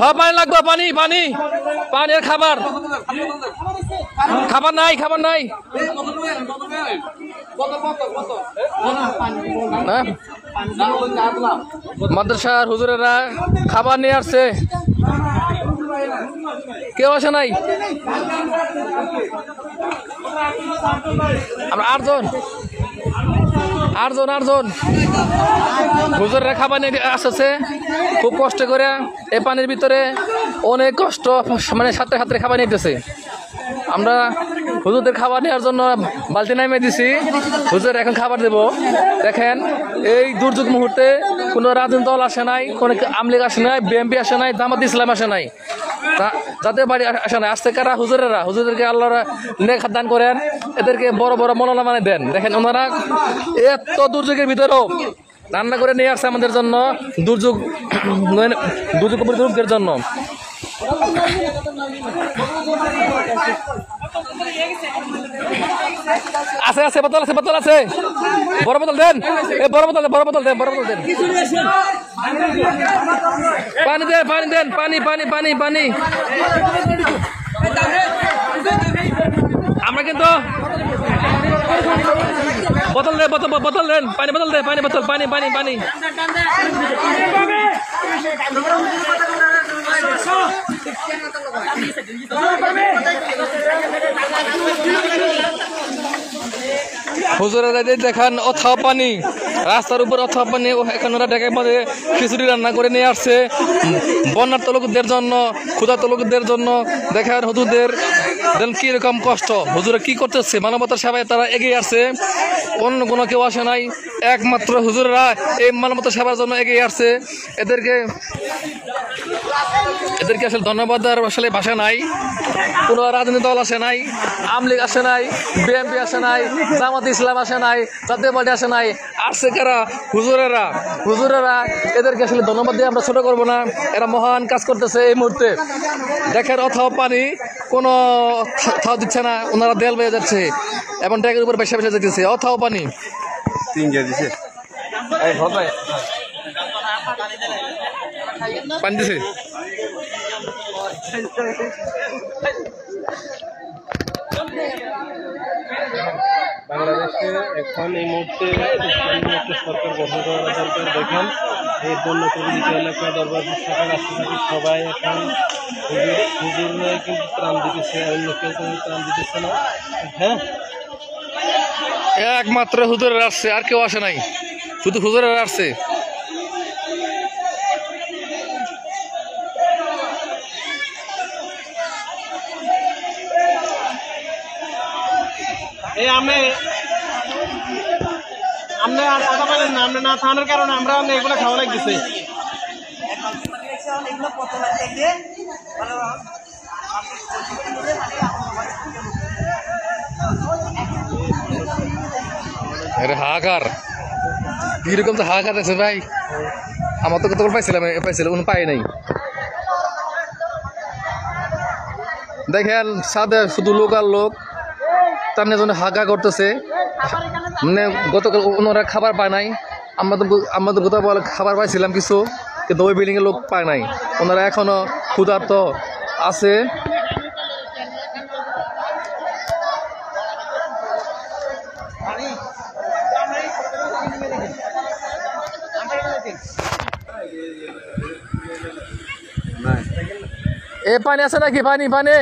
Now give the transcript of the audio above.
হ্যাঁ পানি লাগবে, পানি পানি পানি আর খাবার। খাবার নাই, খাবার নাই। মাদ্রাসার হুজুরেরা খাবার নিয়ে আসছে। কেউ আসে নাই? আমরা আটজন হুজুরেরা খাবার নিয়ে আসছে খুব কষ্ট করে। এই পানির ভিতরে অনেক কষ্ট, মানে সাথে সাথে খাবার নিতেছে। আমরা হুজুরদের খাবার নেওয়ার জন্য বালতি নামিয়ে দিছি। হুজুর এখন খাবার দেব। দেখেন এই দুর্যোগ মুহূর্তে কোনো রাজনৈতিক দল আসে নাই, কোনো আওয়ামী লীগ আসে নাই, বিএনপি আসে নাই, জামাত ইসলাম আসে নাই, যাদের বাড়ি আসে নাই। আসতে কারা? হুজুরদেরকে আল্লাহ নেক দান করেন, এদেরকে বড় বড় মৌলানা মানে দেন। দেখেন ওনারা এত দুর্যোগের ভিতরেও রান্না করে নিয়ে আসছে আমাদের জন্য, দুর্যোগ দুর্যোগের জন্য। আছে আছে বোতল আছে, বোতল আছে, বড় বোতল দেন, বড় বোতল দেন, বড় বোতল দেন, বড় বোতল দেন। পানি দেন, পানি দেন, পানি পানি পানি পানি। আমরা কিন্তু বোতল দেন, বোতল দেন, পানি বোতল দেন, পানি বোতল, পানি পানি পানি। হুজুরেরা দেখান অথাও পানি, রাস্তার উপর অথাও পানি। এখন ওরা ডেকের মধ্যে খিচুড়ি রান্না করে নিয়ে আসছে বন্যার্ত লোকদের জন্য, ক্ষুধার্ত লোকদের জন্য। দেখেন হুজুরদের কি রকম কষ্ট, হুজুরা কি করতেছে, মানবতার সেবায় তারা এগিয়ে আসছে। অন্য কোনো কেউ আসে নাই, একমাত্র হুজুররা এই মানবতার সেবার জন্য এগিয়ে আসছে। এদেরকে আসলে ধন্যবাদ দেওয়ার আসলে ভাষা নাই। কোনো রাজনৈতিক দল আসে নাই, আওয়ামী লীগ আসে নাই, বিএনপি আসে নাই, জামাত ইসলাম আসে নাই, জাতীয় পার্টি আসে নাই। আসছে কারা? হুজুরেরা। এদেরকে আসলে ধন্যবাদ দিয়ে আমরা ছোট করবো না, এরা মহান কাজ করতেছে এই মুহূর্তে। দেখেন অথাও পানি, কোনো থাও দিচ্ছে না, ওনারা দেয়াল বেয়ে যাচ্ছে এবং ট্যাগের উপর বেসা বেসা যেতেছে। অথাও পানি পানি দিছে। বাংলাদেশে এখন এই মুহূর্তে একটা সরকার গঠন করা দরকার। দেখেন এর জন্য কবিতা এলাকা দরবার শাখা রাষ্ট্রপতি সবাই এখন হুজুররাই কিন্তু ত্রাণ দিতেছে, অন্য কেউ কিন্তু ত্রাণ দিতেছে না। হ্যাঁ, একমাত্র হুজুরের আসছে, আর কেউ আসে নাই, শুধু হুজুরের আসছে। এই আপনি আর কথা বলেন না, আপনি না থানার কারণে আমরা এগুলো খাওয়া লাগতেছে। হাহাকার কিরকম তো হাহাকার আছে ভাই। আমার তো কতক্ষণ পাইছিলাম কোনো পাই নাই। দেখেন সাদে শুধু লোক আর লোক, তার জন্য হাগা করতেছে। মানে গতকাল ওনারা খাবার পায় নাই, আমাদের গতকাল খাবার পাইছিলাম কিছু, কিন্তু ওই বিল্ডিংয়ের লোক পায় নাই। ওনারা এখনো ক্ষুধার্ত আছে। এ পানি আছে নাকি? পানি পানি